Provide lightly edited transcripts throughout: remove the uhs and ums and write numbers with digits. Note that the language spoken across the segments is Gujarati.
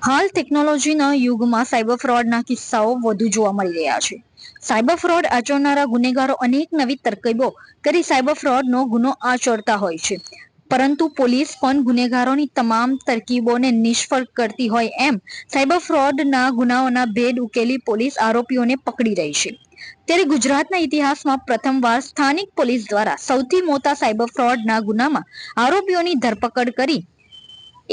હાલ ટેકનોલોજીના યુગમાં સાયબર ફ્રોડના કિસ્સાઓ વધુ જોવા મળી રહ્યા છે. સાયબર ફ્રોડ આચરનારા ગુનેગારો અનેક નવી તરકીબો કરી સાયબર ફ્રોડનો ગુનો આચરતા હોય છે, પરંતુ પોલીસ પણ ગુનેગારોની તમામ તરકીબોને નિષ્ફળ કરતી હોય એમ સાયબર ફ્રોડના ગુનાઓના ભેદ ઉકેલી પોલીસ આરોપીઓને પકડી રહી છે. ત્યારે ગુજરાતના ઇતિહાસમાં પ્રથમવાર સ્થાનિક પોલીસ દ્વારા સૌથી મોટા સાયબર ફ્રોડના ગુનામાં આરોપીઓની ધરપકડ કરી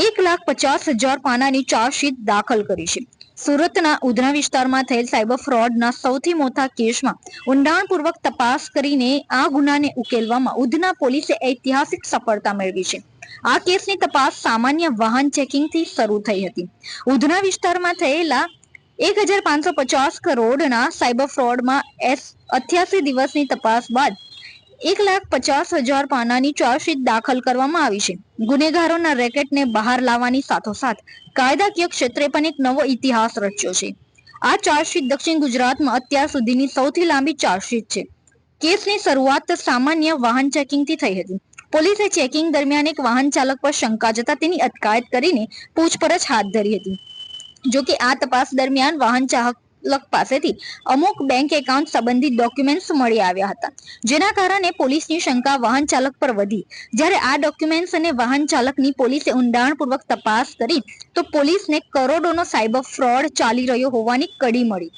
1,50,000 પાનાની ચાર્જશીટ દાખલ કરી છે. સુરતના ઉધના વિસ્તારમાં થયેલ સાયબર ફ્રોડના સૌથી મોટા કેસમાં ઊંડાણપૂર્વક તપાસ કરીને આ ગુનાને ઉકેલવામાં ઉધના પોલીસે ઐતિહાસિક સફળતા મેળવી છે. આ કેસની તપાસ સામાન્ય વાહન ચેકિંગથી શરૂ થઈ હતી. ઉધના વિસ્તારમાં થયેલા 1,550 કરોડના સાયબર ફ્રોડમાં 88 દિવસની તપાસ બાદ 1,50,000 પાનાની ચાર્જશીટ દાખલ કરવામાં આવી છે. ગુનેગારોના રેકેટને બહાર લાવવાની સાથોસાથ કાયદાકીય ક્ષેત્રે પણ એક નવો ઇતિહાસ રચ્યો છે. આ ચાર્જશીટ દક્ષિણ ગુજરાતમાં અત્યાર સુધીની સૌથી લાંબી ચાર્જશીટ છે. કેસની શરૂઆત સામાન્ય વાહન ચેકિંગથી થઈ હતી. પોલીસે ચેકિંગ દરમિયાન એક વાહન ચાલક પર શંકા જતા તેની અટકાયત કરીને પૂછપરછ હાથ ધરી હતી. જોકે આ તપાસ દરમિયાન વાહન ચાલક પાસેથી અમુક બેંક એકાઉન્ટ સંબંધિત ડોક્યુમેન્ટ્સ મળી આવ્યા હતા, જેના કારણે પોલીસની શંકા વાહન ચાલક પર વધી. જ્યારે આ ડોક્યુમેન્ટ્સ અને વાહન ચાલકની પોલીસે ઊંડાણપૂર્વક તપાસ કરી તો પોલીસને કરોડોનો સાયબર ફ્રોડ ચાલી રહ્યો હોવાની કડી મળી,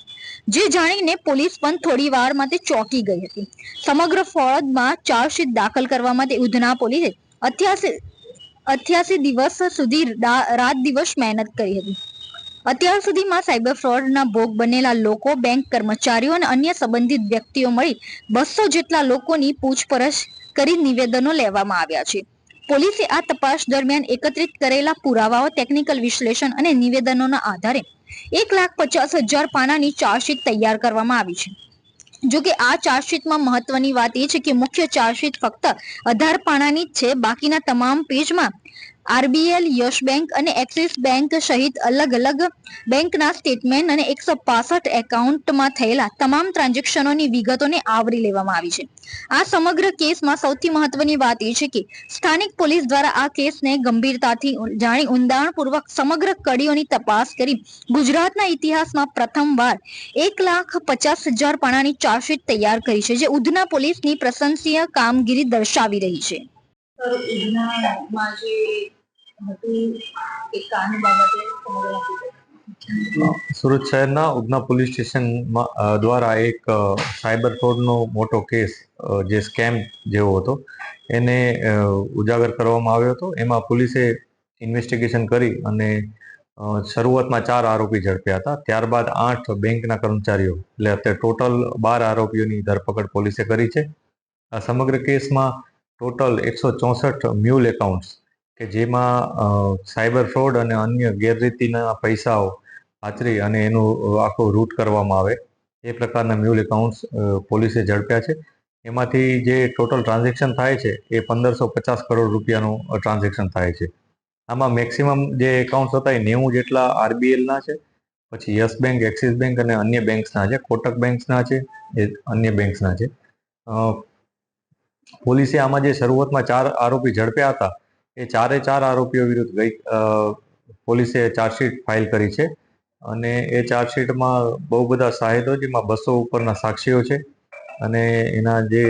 જે જાણીને પોલીસ પણ થોડી વાર માટે ચોંકી ગઈ હતી. સમગ્ર ફ્રોડમાં ચાર્જશીટ દાખલ કરવા માટે ઉધના પોલીસે 88 દિવસ સુધી રાત દિવસ મહેનત કરી હતી. અત્યાર સુધીમાં સાયબર ફ્રોડના ભોગ બનેલા લોકો, બેંક કર્મચારીઓ અને અન્ય સંબંધિત વ્યક્તિઓ મળી 200 જેટલા લોકોની પૂછપરછ કરી નિવેદનો લેવામાં આવ્યા છે. પોલીસે આ તપાસ દરમિયાન એકત્રિત કરેલા પુરાવાઓ, ટેકનિકલ વિશ્લેષણ અને નિવેદનોના આધારે 1,50,000 પાનાની ચાર્જશીટ તૈયાર કરવામાં આવી છે. જોકે આ ચાર્જશીટમાં મહત્વની વાત એ છે કે મુખ્ય ચાર્જશીટ ફક્ત 18 પાનાની જ છે. બાકીના તમામ પેજમાં આરબીએલ, યસ બેંક અને એક્સિસ બેંક સહિત અલગ અલગ બેંકના સ્ટેટમેન્ટ અને 165 એકાઉન્ટમાં થયેલા તમામ ટ્રાન્ઝેક્શનોની વિગતોને આવરી લેવામાં આવી છે. આ સમગ્ર કેસમાં સૌથી મહત્વની વાત એ છે કે સ્થાનિક પોલીસ દ્વારા આ કેસને ગંભીરતાથી જાણી ઊંડાણપૂર્વક સમગ્ર કડીઓની તપાસ કરી ગુજરાતના ઇતિહાસમાં પ્રથમવાર 1,50,000 પાનાની ચાર્જશીટ તૈયાર કરી છે, જે ઉધના પોલીસની પ્રશંસનીય કામગીરી દર્શાવી રહી છે. સુરત શહેરના ઉધના પોલીસ સ્ટેશન દ્વારા એક સાયબર ફ્રોડનો મોટો કેસ જે સ્કેમ જેવો હતો એને ઉજાગર કરવામાં આવ્યો હતો. એમાં પોલીસે ઇન્વેસ્ટિગેશન કરી અને શરૂઆતમાં 4 આરોપી ઝડપ્યા હતા. ત્યારબાદ 8 બેંકના કર્મચારીઓ, એટલે અત્યારે ટોટલ 12 આરોપીઓની ધરપકડ પોલીસે કરી છે. આ સમગ્ર કેસમાં ટોટલ 164 મ્યુલ એકાઉન્ટ્સ કે જેમાં સાયબર ફ્રોડ અને અન્ય ગેરરીતિના પૈસાઓ આચરી અને એનું આખું રૂટ કરવામાં આવે એ પ્રકારના મ્યુલ એકાઉન્ટ્સ પોલીસે ઝડપ્યા છે. એમાંથી જે ટોટલ ટ્રાન્ઝેક્શન થાય છે એ 1,550 કરોડ રૂપિયાનું ટ્રાન્ઝેક્શન થાય છે. આમાં મેક્સિમમ જે એકાઉન્ટ્સ હતા એ 90 જેટલા આરબીએલના છે, પછી યસ બેંક, એક્સિસ બેંક અને અન્ય બેંક્સના છે, કોટક બેંક્સના છે, એ અન્ય બેંક્સના છે. પોલીસે આમાં જે શરૂઆતમાં 4 આરોપી ઝડપ્યા હતા એ 4 આરોપીઓ વિરુદ્ધ પોલીસે ચાર્જશીટ ફાઇલ કરી છે. અને એ ચાર્જશીટમાં બહુ બધા સાહિદો, જેમાં 200 ઉપરના સાક્ષીઓ છે. અને એના જે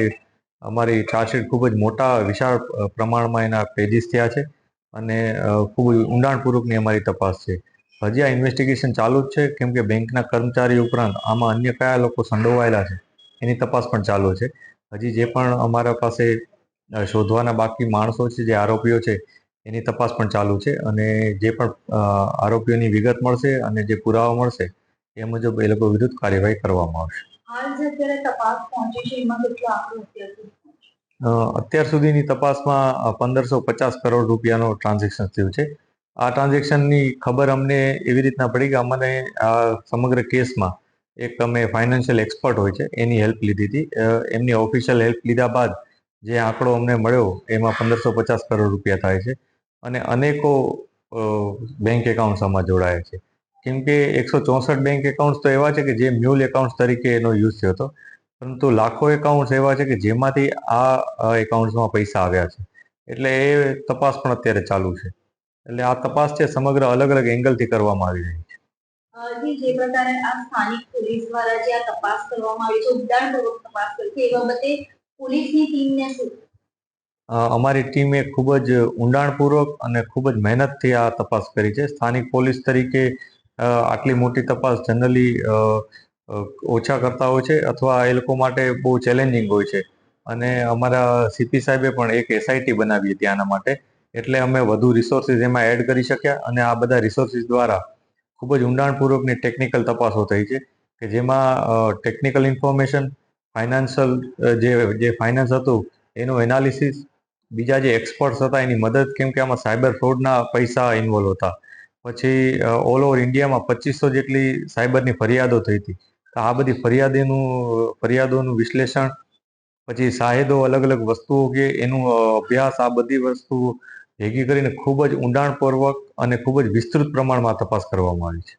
અમારી ચાર્જશીટ ખૂબ જ મોટા વિશાળ પ્રમાણમાં એના પેજીસ થયા છે અને ખૂબ જ ઊંડાણપૂર્વકની અમારી તપાસ છે. હજી આ ઇન્વેસ્ટિગેશન ચાલુ જ છે, કેમ કે બેંકના કર્મચારી ઉપરાંત આમાં અન્ય કયા લોકો સંડોવાયેલા છે એની તપાસ પણ ચાલુ છે. હજી જે પણ અમારા પાસે શોધવાના બાકી માણસો છે, જે આરોપીઓ છે, એની તપાસ પણ ચાલુ છે. અને જે પણ આરોપીઓની વિગત મળશે અને જે પુરાવા મળશે એ મુજબ એ લોકો વિરુદ્ધ કાર્યવાહી કરવામાં આવશે. અત્યાર સુધીની તપાસમાં 1,550 કરોડ રૂપિયાનો ટ્રાન્ઝેક્શન થયું છે. આ ટ્રાન્ઝેક્શનની ખબર અમને એવી રીતના પડી કે અમને આ સમગ્ર કેસમાં એક અમે ફાઇનાન્શિયલ એક્સપર્ટ હોય છે એની હેલ્પ લીધી હતી. એમની ઓફિશિયલ હેલ્પ લીધા બાદ જે આંકડો અમને મળ્યો એમાં 1,550 કરોડ રૂપિયા થાય છે. અને અનેકો બેંક એકાઉન્ટ્સ આમાં જોડાયા છે, કેમ કે 164 બેંક એકાઉન્ટ્સ તો એવા છે કે જે મ્યુલ એકાઉન્ટ્સ તરીકે એનો યુઝ થયો હતો, પરંતુ લાખો એકાઉન્ટ્સ એવા છે કે જેમાંથી આ એકાઉન્ટ્સમાં પૈસા આવ્યા છે. એટલે એ તપાસ પણ અત્યારે ચાલુ છે. એટલે આ તપાસ છે સમગ્ર અલગ અલગ એંગલથી કરવામાં આવી રહી છે. જી, જે પ્રકારે આ સ્થાનિક પોલીસ દ્વારા જે આ તપાસ કરવામાં આવી છે, ઊંડાણપૂર્વક તપાસ કરી છે, એ બાબતે પોલીસની ટીમને શું? અમારી ટીમે ખૂબ જ ઊંડાણપૂર્વક અને ખૂબ જ મહેનતથી આ તપાસ કરી છે. સ્થાનિક પોલીસ તરીકે આટલી મોટી તપાસ જનરલી ઓછા કરતા હોય છે અથવા એ લોકો માટે બહુ ચેલેન્જિંગ હોય છે. અને અમારા સીપી સાહેબે પણ એક એસઆઈટી બનાવી હતી આના માટે, એટલે અમે વધુ રિસોર્સિસ એમાં એડ કરી શક્યા અને આ બધા રિસોર્સિસ દ્વારા ખૂબ જ ઊંડાણપૂર્વકની ટેકનિકલ તપાસો થઈ છે કે જેમાં ટેકનિકલ ઇન્ફોર્મેશન, ફાઇનાન્શિયલ જે ફાઇનાન્સ હતું એનું એનાલિસિસ, બીજા જે એક્સપર્ટ્સ હતા એની મદદ, કેમ કે આમાં સાયબર ફ્રોડના પૈસા ઇન્વોલ્વ હતા. પછી ઓલ ઓવર ઇન્ડિયામાં 2500 જેટલી સાયબરની ફરિયાદો થઈ હતી. તો આ બધી ફરિયાદોનું વિશ્લેષણ, પછી શાહેદો અલગ અલગ વસ્તુઓ કે એનું અભ્યાસ, આ બધી વસ્તુઓ ભેગી કરીને ખૂબ જ ઊંડાણપૂર્વક અને ખૂબ જ વિસ્તૃત પ્રમાણમાં તપાસ કરવામાં આવી છે.